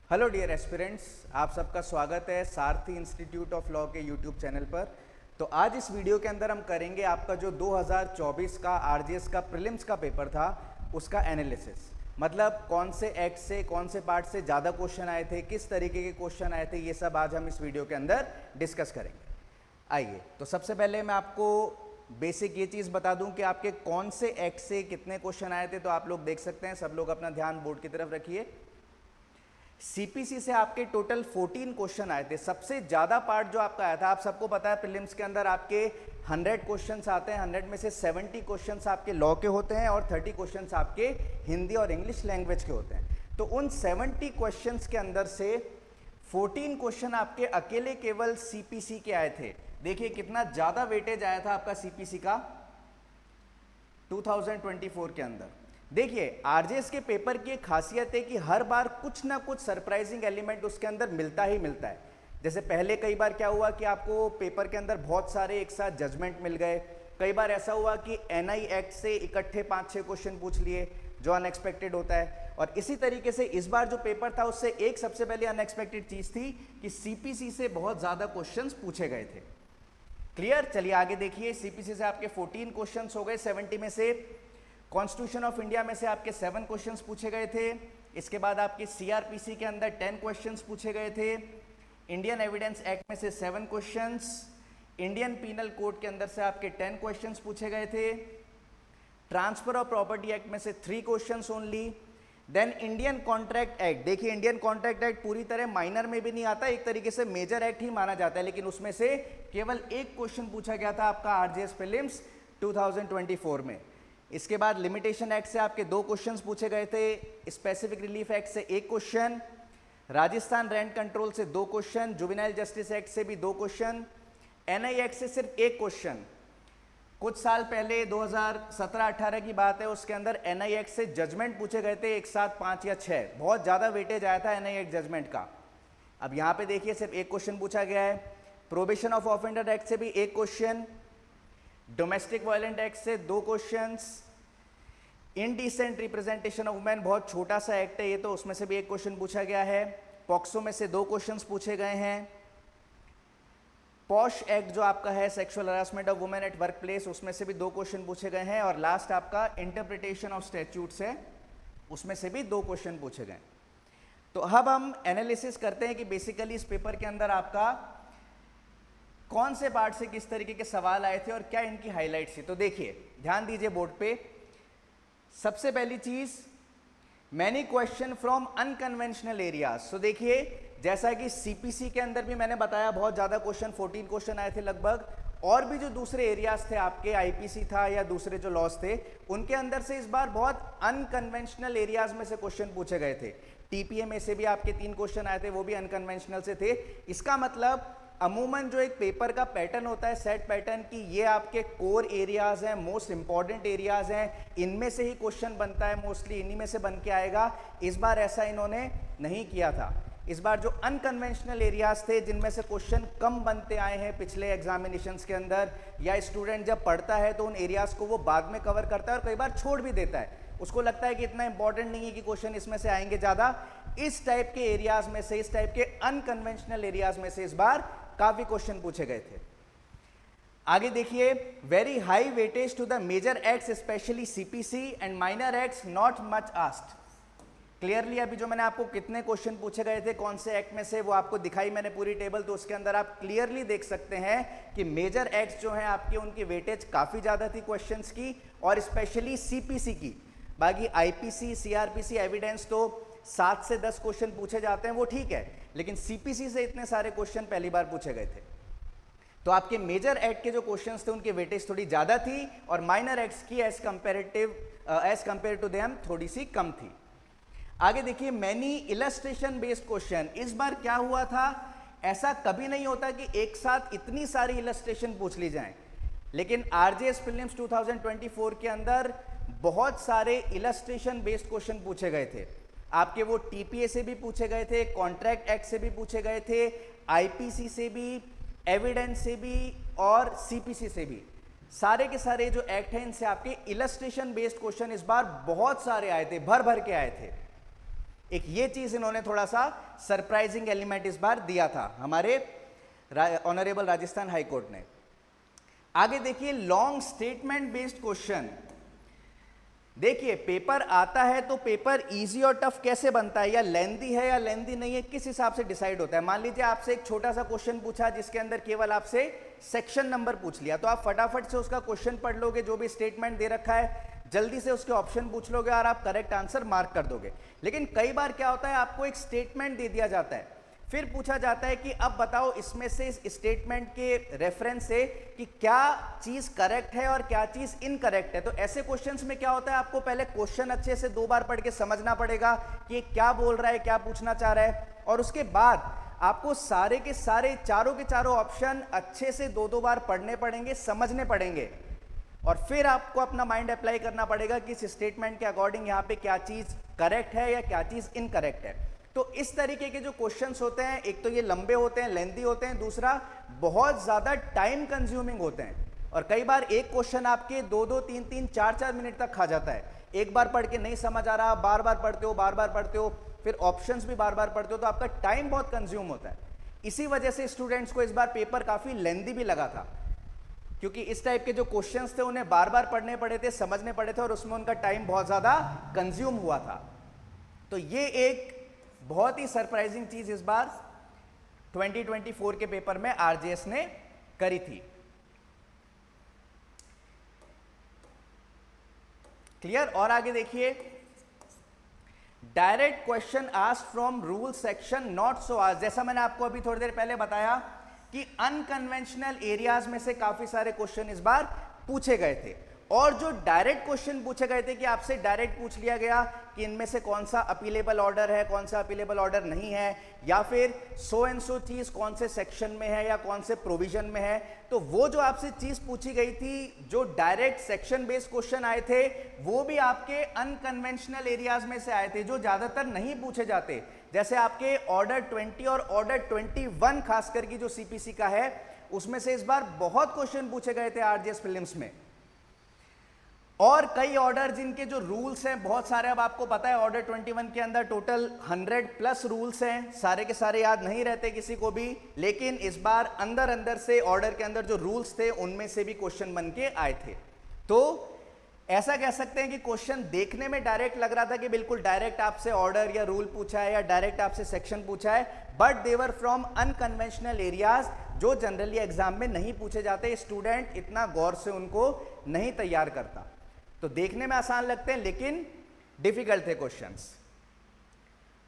Hello dear aspirants, आप सबका स्वागत है सारथी इंस्टीट्यूट ऑफ लॉ के यूट्यूब चैनल पर। तो आज इस वीडियो के अंदर हम करेंगे आपका जो 2024 का आरजेएस का प्रीलिम्स का पेपर था उसका एनालिसिस। मतलब कौन से एक्ट से कौन से पार्ट से ज़्यादा क्वेश्चन आए थे, किस तरीके के क्वेश्चन आए थे, ये सब आज हम इस वीडियो के अंदर डिस्कस करेंगे। आइए, तो सबसे पहले मैं आपको बेसिक ये चीज़ बता दूं कि आपके कौन से एक्ट से कितने क्वेश्चन आए थे। तो आप लोग देख सकते हैं, सब लोग अपना ध्यान बोर्ड की तरफ रखिए। सीपीसी से आपके टोटल 14 क्वेश्चन आए थे। सबसे ज़्यादा पार्ट जो आपका आया था, आप सबको पता है प्रीलिम्स के अंदर आपके 100 क्वेश्चंस आते हैं। 100 में से 70 क्वेश्चंस आपके लॉ के होते हैं और 30 क्वेश्चंस आपके हिंदी और इंग्लिश लैंग्वेज के होते हैं। तो उन 70 क्वेश्चंस के अंदर से 14 क्वेश्चन आपके अकेले केवल सीपीसी के आए थे। देखिए कितना ज़्यादा वेटेज आया था आपका सीपीसी का 2024 के अंदर। देखिए आरजेएस के पेपर की एक खासियत है कि हर बार कुछ ना कुछ सरप्राइजिंग एलिमेंट उसके अंदर मिलता ही मिलता है। जैसे पहले कई बार क्या हुआ कि आपको पेपर के अंदर बहुत सारे एक साथ जजमेंट मिल गए। कई बार ऐसा हुआ कि एनआई एक्ट से इकट्ठे 5-6 क्वेश्चन पूछ लिए, जो अनएक्सपेक्टेड होता है। और इसी तरीके से इस बार जो पेपर था उससे एक सबसे पहले अनएक्सपेक्टेड चीज थी कि सीपीसी से बहुत ज्यादा क्वेश्चंस पूछे गए थे। क्लियर? चलिए आगे देखिए। सीपीसी से आपके 14 क्वेश्चंस हो गए 70 में से। कॉन्स्टिट्यूशन ऑफ इंडिया में से आपके 7 क्वेश्चंस पूछे गए थे। इसके बाद आपके सीआरपीसी के अंदर 10 क्वेश्चंस पूछे गए थे। इंडियन एविडेंस एक्ट में से 7 क्वेश्चंस। इंडियन पीनल कोड के अंदर से आपके 10 क्वेश्चंस पूछे गए थे। ट्रांसफर ऑफ प्रॉपर्टी एक्ट में से 3 questions only. Then Indian contract act. देखिए इंडियन कॉन्ट्रैक्ट एक्ट पूरी तरह माइनर में भी नहीं आता, एक तरीके से मेजर एक्ट ही माना जाता है, लेकिन उसमें से केवल एक क्वेश्चन पूछा गया था आपका आरजेएस प्रीलिम्स 2024 में। इसके बाद लिमिटेशन एक्ट से आपके 2 क्वेश्चंस पूछे गए थे। स्पेसिफिक रिलीफ एक्ट से 1 क्वेश्चन। राजस्थान रेंट कंट्रोल से 2 क्वेश्चन। जुवेनाइल जस्टिस एक्ट से भी 2 क्वेश्चन। एनआई एक्ट से सिर्फ 1 क्वेश्चन। कुछ साल पहले 2017-18 की बात है, उसके अंदर एनआई एक्ट से जजमेंट पूछे गए थे एक साथ 5 या 6। बहुत ज्यादा वेटेज आया था एनआई एक्ट जजमेंट का। अब यहां पे देखिए सिर्फ 1 क्वेश्चन पूछा गया है। प्रोबेशन ऑफ ऑफेंडर एक्ट से भी 1 क्वेश्चन। डोमेस्टिक वायलेंट एक्ट से 2 questions. Indecent representation of women बहुत छोटा सा एक्ट है ये, तो उसमें से भी 1 क्वेश्चन पूछा गया है। पॉक्सो में से 2 क्वेश्चंस पूछे गए हैं। पॉश एक्ट जो आपका है sexual harassment of women at work place, उसमें से भी 2 क्वेश्चन पूछे गए हैं। और लास्ट आपका इंटरप्रिटेशन ऑफ स्टैट्यूट्स है, उसमें से भी 2 क्वेश्चन पूछे गए। तो अब हम एनालिसिस करते हैं कि बेसिकली इस पेपर के अंदर आपका कौन से पार्ट से किस तरीके के सवाल आए थे और क्या इनकी हाईलाइट्स थी। तो देखिए ध्यान दीजिए बोर्ड पे। सबसे पहली चीज, many question from unconventional areas. तो देखिए जैसा कि सीपीसी के अंदर भी मैंने बताया बहुत ज्यादा क्वेश्चन, 14 क्वेश्चन आए थे लगभग। और भी जो दूसरे एरियाज थे आपके, आईपीसी था या दूसरे जो लॉज थे, उनके अंदर से इस बार बहुत अनकन्वेंशनल एरियाज में से क्वेश्चन पूछे गए थे। टीपीए में से भी आपके 3 क्वेश्चन आए थे, वो भी अनकन्वेंशनल से थे। इसका मतलब अमूमन जो एक पेपर का पैटर्न होता है, सेट पैटर्न की, ये आपके कोर एरियाज हैं, मोस्ट इंपॉर्टेंट एरियाज हैं, इनमें से ही क्वेश्चन बनता है, मोस्टली इन्हीं में से बन के आएगा। इस बार ऐसा इन्होंने नहीं किया था। इस बार जो अनकन्वेंशनल एरियाज थे, जिनमें से क्वेश्चन कम बनते आए हैं पिछले एग्जामिनेशंस के अंदर, या स्टूडेंट जब पढ़ता है तो उन एरियाज को वो बाद में कवर करता है और कई बार छोड़ भी देता है। उसको लगता है कि इतना इंपॉर्टेंट नहीं है कि क्वेश्चन इसमें से आएंगे ज्यादा। इस टाइप के एरियाज में से, इस टाइप के अनकन्वेंशनल एरियाज में से इस बार काफी क्वेश्चन पूछे गए थे। आगे देखिए, very high weightage to the major acts specially CPC and minor acts not much asked. Clearly अभी जो मैंने आपको कितने क्वेश्चन पूछे गए थे कौन से एक्ट में से, वो आपको दिखाई मैंने पूरी टेबल। तो उसके अंदर आप क्लियरली देख सकते हैं कि मेजर एक्ट्स जो हैं आपके, उनकी वेटेज काफी ज्यादा थी क्वेश्चंस की, और स्पेशली सीपीसी की। बाकी आईपीसी, सीआरपीसी, एविडेंस तो 7 से 10 क्वेश्चन पूछे जाते हैं, वो ठीक है, लेकिन सीपीसी से इतने सारे क्वेश्चन पहली बार पूछे गए थे। तो आपके मेजर एक्ट के जो क्वेश्चंस थे उनकी वेटेज थोड़ी ज्यादा थी, और माइनर एक्ट्स की एज कंपेयर टू देम थोड़ी सी कम थी। आगे देखिए, मैनी इलस्ट्रेशन बेस्ड क्वेश्चन। इस बार क्या हुआ था, ऐसा कभी नहीं होता कि एक साथ इतनी सारी इलस्ट्रेशन पूछ ली जाएं, लेकिन आरजेएस प्रीलिम्स 2024 के अंदर बहुत सारे इलस्ट्रेशन बेस्ड क्वेश्चन पूछे गए थे। आपके वो टीपीए से भी पूछे गए थे, कॉन्ट्रैक्ट एक्ट से भी पूछे गए थे, आईपीसी से भी, एविडेंस से भी और सीपीसी से भी। सारे के सारे जो एक्ट हैं इनसे आपके इलस्ट्रेशन बेस्ड क्वेश्चन इस बार बहुत सारे आए थे, भर भर के आए थे। एक ये चीज इन्होंने थोड़ा सा सरप्राइजिंग एलिमेंट इस बार दिया था हमारे ऑनरेबल राजस्थान हाई कोर्ट ने। आगे देखिए लॉन्ग स्टेटमेंट बेस्ड क्वेश्चन। देखिए पेपर आता है तो पेपर इजी और टफ कैसे बनता है, या लेंदी है या लेंदी नहीं है, किस हिसाब से डिसाइड होता है। मान लीजिए आपसे एक छोटा सा क्वेश्चन पूछा जिसके अंदर केवल आपसे सेक्शन नंबर पूछ लिया, तो आप फटाफट से उसका क्वेश्चन पढ़ लोगे, जो भी स्टेटमेंट दे रखा है जल्दी से उसके ऑप्शन पूछ लोगे और आप करेक्ट आंसर मार्क कर दोगे। लेकिन कई बार क्या होता है, आपको एक स्टेटमेंट दे दिया जाता है, फिर पूछा जाता है कि अब बताओ इसमें से इस स्टेटमेंट के रेफरेंस से कि क्या चीज करेक्ट है और क्या चीज इनकरेक्ट है। तो ऐसे क्वेश्चंस में क्या होता है, आपको पहले क्वेश्चन अच्छे से 2 बार पढ़ के समझना पड़ेगा कि ये क्या बोल रहा है, क्या पूछना चाह रहा है, और उसके बाद आपको सारे के सारे चारों के चारों ऑप्शन अच्छे से 2-2 बार पढ़ने पड़ेंगे, समझने पड़ेंगे, और फिर आपको अपना माइंड अप्लाई करना पड़ेगा कि इस स्टेटमेंट के अकॉर्डिंग यहाँ पे क्या चीज करेक्ट है या क्या चीज इनकरेक्ट है। तो इस तरीके के जो क्वेश्चंस होते हैं, एक तो ये लंबे होते हैं, लेंथी होते हैं, दूसरा बहुत ज्यादा टाइम कंज्यूमिंग होते हैं, और कई बार एक क्वेश्चन आपके 2-2, 3-3, 4-4 मिनट तक खा जाता है। एक बार पढ़ के नहीं समझ आ रहा, बार बार पढ़ते हो, बार बार पढ़ते हो, फिर ऑप्शंस भी बार बार पढ़ते हो, तो आपका टाइम बहुत कंज्यूम होता है। इसी वजह से स्टूडेंट्स को इस बार पेपर काफी लेंथी भी लगा था, क्योंकि इस टाइप के जो क्वेश्चंस थे उन्हें बार बार पढ़ने पड़े थे, समझने पड़े थे, और उसमें उनका टाइम बहुत ज्यादा कंज्यूम हुआ था। तो ये एक बहुत ही सरप्राइजिंग चीज इस बार 2024 के पेपर में आरजेएस ने करी थी। क्लियर। और आगे देखिए, direct question asked from rule section not so asked. जैसा मैंने आपको अभी थोड़ी देर पहले बताया कि अनकन्वेंशनल एरियाज में से काफी सारे क्वेश्चन इस बार पूछे गए थे, और जो डायरेक्ट क्वेश्चन पूछे गए थे कि आपसे डायरेक्ट पूछ लिया गया कि इनमें से कौन सा अपीलेबल ऑर्डर है, कौन सा अपीलेबल ऑर्डर नहीं है, या फिर सो एंड सो चीज कौन से सेक्शन में है या कौन से प्रोविजन में है। तो वो जो आपसे चीज पूछी गई थी, जो डायरेक्ट सेक्शन बेस्ड क्वेश्चन आए थे, वो भी आपके अनकन्वेंशनल एरियाज में से आए थे, जो ज्यादातर नहीं पूछे जाते। जैसे आपके ऑर्डर 20 और ऑर्डर 21 खासकर की जो सीपीसी का है, उसमें से इस बार बहुत क्वेश्चन पूछे गए थे आरजेएस प्रीलिम्स में। और कई ऑर्डर जिनके जो रूल्स हैं बहुत सारे, अब आपको पता है ऑर्डर 21 के अंदर टोटल 100+ रूल्स हैं, सारे के सारे याद नहीं रहते किसी को भी, लेकिन इस बार अंदर अंदर से ऑर्डर के अंदर जो रूल्स थे उनमें से भी क्वेश्चन बन के आए थे। तो ऐसा कह सकते हैं कि क्वेश्चन देखने में डायरेक्ट लग रहा था कि बिल्कुल डायरेक्ट आपसे ऑर्डर या रूल पूछा है या डायरेक्ट आपसे सेक्शन पूछा है, but they're from unconventional areas, जो जनरली एग्जाम में नहीं पूछे जाते। स्टूडेंट इतना गौर से उनको नहीं तैयार करता, तो देखने में आसान लगते हैं लेकिन डिफिकल्ट थे क्वेश्चंस।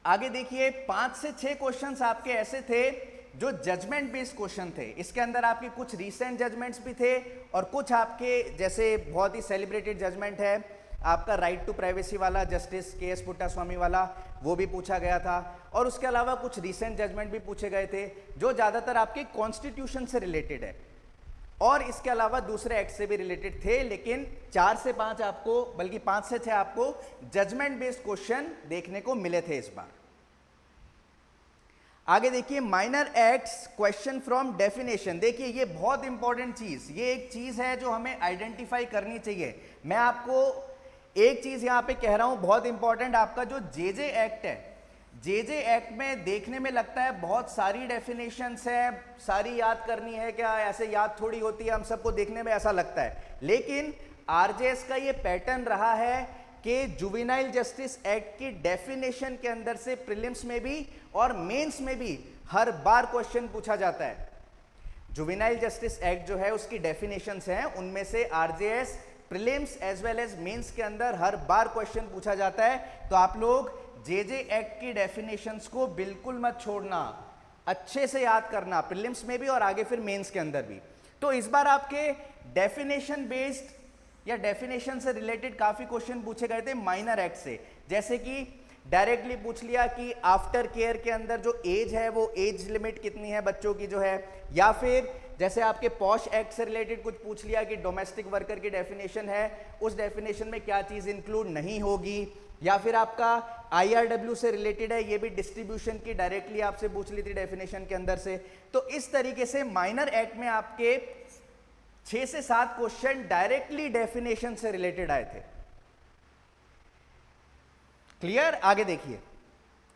आगे देखिए, 5 से 6 क्वेश्चंस आपके ऐसे थे जो जजमेंट बेस्ड क्वेश्चन थे। इसके अंदर आपके कुछ रीसेंट जजमेंट्स भी थे, और कुछ आपके जैसे बहुत ही सेलिब्रेटेड जजमेंट है आपका राइट टू प्राइवेसी वाला, जस्टिस के एस पुट्टास्वामी वाला, वो भी पूछा गया था। और उसके अलावा कुछ रीसेंट जजमेंट भी पूछे गए थे जो ज्यादातर आपके कॉन्स्टिट्यूशन से रिलेटेड है, और इसके अलावा दूसरे एक्ट से भी रिलेटेड थे। लेकिन 4 से 5 आपको, बल्कि 5 से 6 आपको जजमेंट बेस्ड क्वेश्चन देखने को मिले थे इस बार। आगे देखिए, minor acts question from definition. देखिए ये बहुत इंपॉर्टेंट चीज, ये एक चीज है जो हमें आइडेंटिफाई करनी चाहिए। मैं आपको एक चीज यहां पे कह रहा हूं बहुत इंपॉर्टेंट, आपका जो जेजे एक्ट है, जेजे एक्ट में देखने में लगता है बहुत सारी डेफिनेशंस है, सारी याद करनी है क्या, ऐसे याद थोड़ी होती है, हम सबको देखने में ऐसा लगता है। लेकिन आरजेएस का ये पैटर्न रहा है कि जुवेनाइल जस्टिस एक्ट की डेफिनेशन के अंदर से प्रीलिम्स में भी और मेंस में भी हर बार क्वेश्चन पूछा जाता है। जुवेनाइल जस्टिस एक्ट जो है उसकी डेफिनेशंस हैं, उनमें से RJS prelims as well as mains के अंदर हर बार क्वेश्चन पूछा जाता है। तो आप लोग जेजे एक्ट की डेफिनेशंस को बिल्कुल मत छोड़ना, अच्छे से याद करना, प्रीलिम्स में भी और आगे फिर मेंस के अंदर भी। तो इस बार आपके डेफिनेशन बेस्ड या डेफिनेशन से रिलेटेड काफी क्वेश्चन पूछे गए थे माइनर एक्ट से। जैसे कि डायरेक्टली पूछ लिया कि आफ्टर केयर के अंदर जो एज है वो एज लिमिट कितनी है बच्चों की जो है, या फिर जैसे आपके पॉश एक्ट से रिलेटेड कुछ पूछ लिया कि डोमेस्टिक वर्कर की डेफिनेशन है, उस डेफिनेशन में क्या चीज इंक्लूड नहीं होगी, या फिर आपका आईआरडब्ल्यू से रिलेटेड है, ये भी डिस्ट्रीब्यूशन की डायरेक्टली आपसे पूछ ली थी डेफिनेशन के अंदर से। तो इस तरीके से माइनर एक्ट में आपके 6 से 7 क्वेश्चन डायरेक्टली डेफिनेशन से रिलेटेड आए थे। क्लियर। आगे देखिए,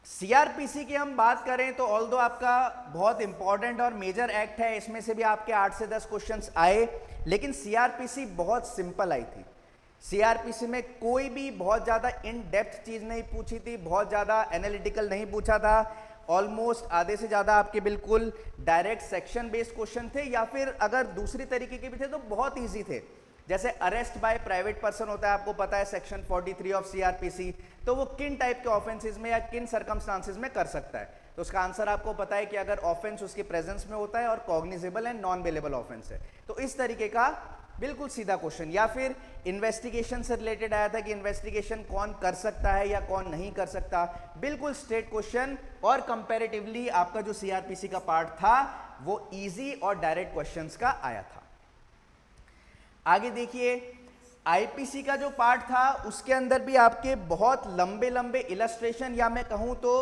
सीआरपीसी की हम बात करें तो ऑल्दो आपका बहुत इंपॉर्टेंट और मेजर एक्ट है, इसमें से भी आपके 8 से 10 क्वेश्चंस आए, लेकिन सीआरपीसी बहुत सिंपल आई थी। सीआरपीसी में कोई भी बहुत ज़्यादा इन डेप्थ चीज़ नहीं पूछी थी, बहुत ज़्यादा एनालिटिकल नहीं पूछा था। ऑलमोस्ट आधे से ज़्यादा आपके बिल्कुल डायरेक्ट सेक्शन बेस्ड क्वेश्चन थे, या फिर अगर दूसरी तरीके के भी थे तो बहुत ईजी थे। जैसे अरेस्ट बाय प्राइवेट पर्सन होता है, आपको पता है सेक्शन 43 ऑफ सीआरपीसी, तो वो किन टाइप के ऑफेंसेस में या किन सर्कमस्टांसेस में कर सकता है। तो उसका आंसर आपको पता है कि अगर ऑफेंस उसके प्रेजेंस में होता है और cognizable and non bailable offence है, तो इस तरीके का बिल्कुल सीधा क्वेश्चन। या फिर इन्वेस्टिगेशन से रिलेटेड आया था कि इन्वेस्टिगेशन कौन कर सकता है या कौन नहीं कर सकता, बिल्कुल स्ट्रेट क्वेश्चन। और कंपैरेटिवली आपका जो सीआरपीसी का पार्ट था वो इजी और डायरेक्ट क्वेश्चंस का आया था। आगे देखिए, आईपीसी का जो पार्ट था उसके अंदर भी आपके बहुत लंबे लंबे इलस्ट्रेशन या मैं कहूं तो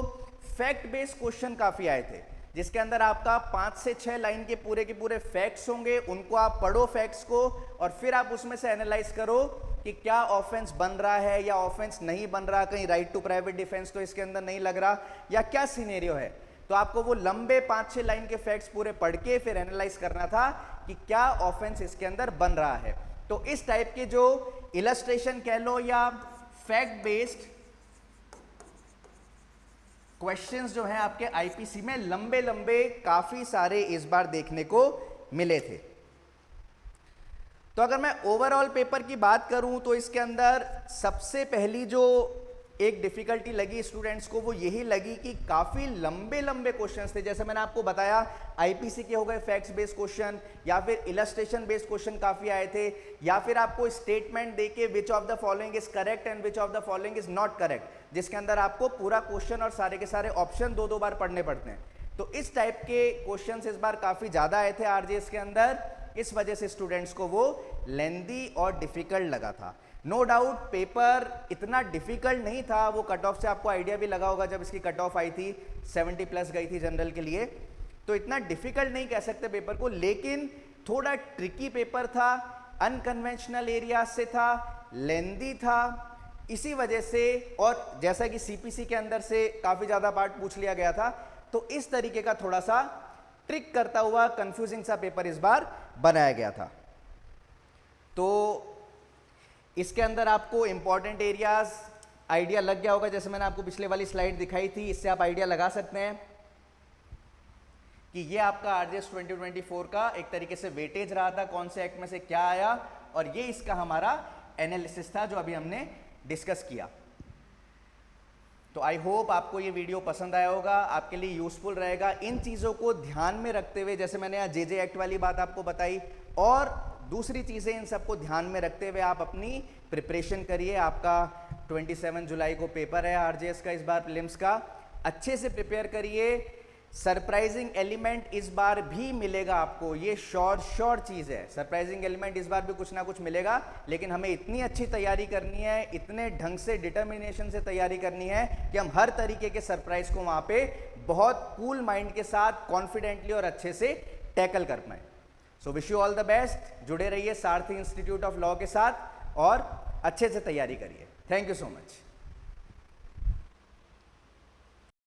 फैक्ट बेस्ड क्वेश्चन काफी आए थे, जिसके अंदर आपका 5 से 6 लाइन के पूरे फैक्ट्स होंगे, उनको आप पढ़ो फैक्ट्स को, और फिर आप उसमें से एनालाइज करो कि क्या ऑफेंस बन रहा है या ऑफेंस नहीं बन रहा, कहीं राइट टू प्राइवेट डिफेंस तो इसके अंदर नहीं लग रहा, या क्या सिनेरियो है। तो आपको वो लंबे 5-6 लाइन के फैक्ट्स पूरे पढ़ के फिर एनालाइज करना था कि क्या ऑफेंस इसके अंदर बन रहा है। तो इस टाइप के जो इलस्ट्रेशन कह लो या फैक्ट बेस्ड क्वेश्चंस जो हैं आपके आईपीसी में लंबे लंबे काफी सारे इस बार देखने को मिले थे। तो अगर मैं ओवरऑल पेपर की बात करूं तो इसके अंदर सबसे पहली जो एक डिफिकल्टी लगी स्टूडेंट्स को वो यही लगी कि काफी लंबे लंबे क्वेश्चंस थे। जैसे मैंने आपको बताया आईपीसी के हो गए फैक्ट्स बेस्ड क्वेश्चन, या फिर इलस्ट्रेशन बेस्ड क्वेश्चन काफी आए थे, या फिर आपको स्टेटमेंट देके which of the following is correct and which of the following is not correct, जिसके अंदर आपको पूरा क्वेश्चन और सारे के सारे ऑप्शन दो बार पढ़ने पड़ते हैं। तो इस टाइप के क्वेश्चन इस बार काफी ज्यादा आए थे आरजेएस के अंदर, इस वजह से स्टूडेंट्स को वो लेंदी और डिफिकल्ट लगा था। नो डाउट पेपर इतना डिफिकल्ट नहीं था, वो कट ऑफ से आपको आइडिया भी लगा होगा, जब इसकी कट ऑफ आई थी 70 प्लस गई थी जनरल के लिए, तो इतना डिफिकल्ट नहीं कह सकते पेपर को, लेकिन थोड़ा ट्रिकी पेपर था, अनकन्वेंशनल एरिया से था, लेंदी था, इसी वजह से। और जैसा कि सीपीसी के अंदर से काफी ज्यादा पार्ट पूछ लिया गया था, तो इस तरीके का थोड़ा सा ट्रिक करता हुआ कंफ्यूजिंग सा पेपर इस बार बनाया गया था। तो इसके अंदर आपको इंपॉर्टेंट एरियाज आइडिया लग गया होगा, जैसे मैंने आपको पिछले वाली स्लाइड दिखाई थी, इससे आप आइडिया लगा सकते हैं कि ये आपका आरजेएस 2024 का एक तरीके से वेटेज रहा था, कौन से एक्ट में से क्या आया, और ये इसका हमारा एनालिसिस था जो अभी हमने डिस्कस किया। तो आई होप आपको ये वीडियो पसंद आया होगा, आपके लिए यूजफुल रहेगा। इन चीज़ों को ध्यान में रखते हुए, जैसे मैंने यहाँ जेजे एक्ट वाली बात आपको बताई, और दूसरी चीज़ें, इन सबको ध्यान में रखते हुए आप अपनी प्रिपरेशन करिए। आपका 27 जुलाई को पेपर है आरजेएस का, इस बार प्रीलिम्स का, अच्छे से प्रिपेयर करिए। सरप्राइजिंग एलिमेंट इस बार भी मिलेगा आपको, ये श्योर चीज़ है, सरप्राइजिंग एलिमेंट इस बार भी कुछ ना कुछ मिलेगा, लेकिन हमें इतनी अच्छी तैयारी करनी है, इतने ढंग से डिटर्मिनेशन से तैयारी करनी है कि हम हर तरीके के सरप्राइज को वहाँ पे बहुत कूल माइंड के साथ कॉन्फिडेंटली और अच्छे से टैकल कर पाए। So wish you all the best, जुड़े रहिए सारथी इंस्टीट्यूट ऑफ लॉ के साथ और अच्छे से तैयारी करिए। Thank you so much.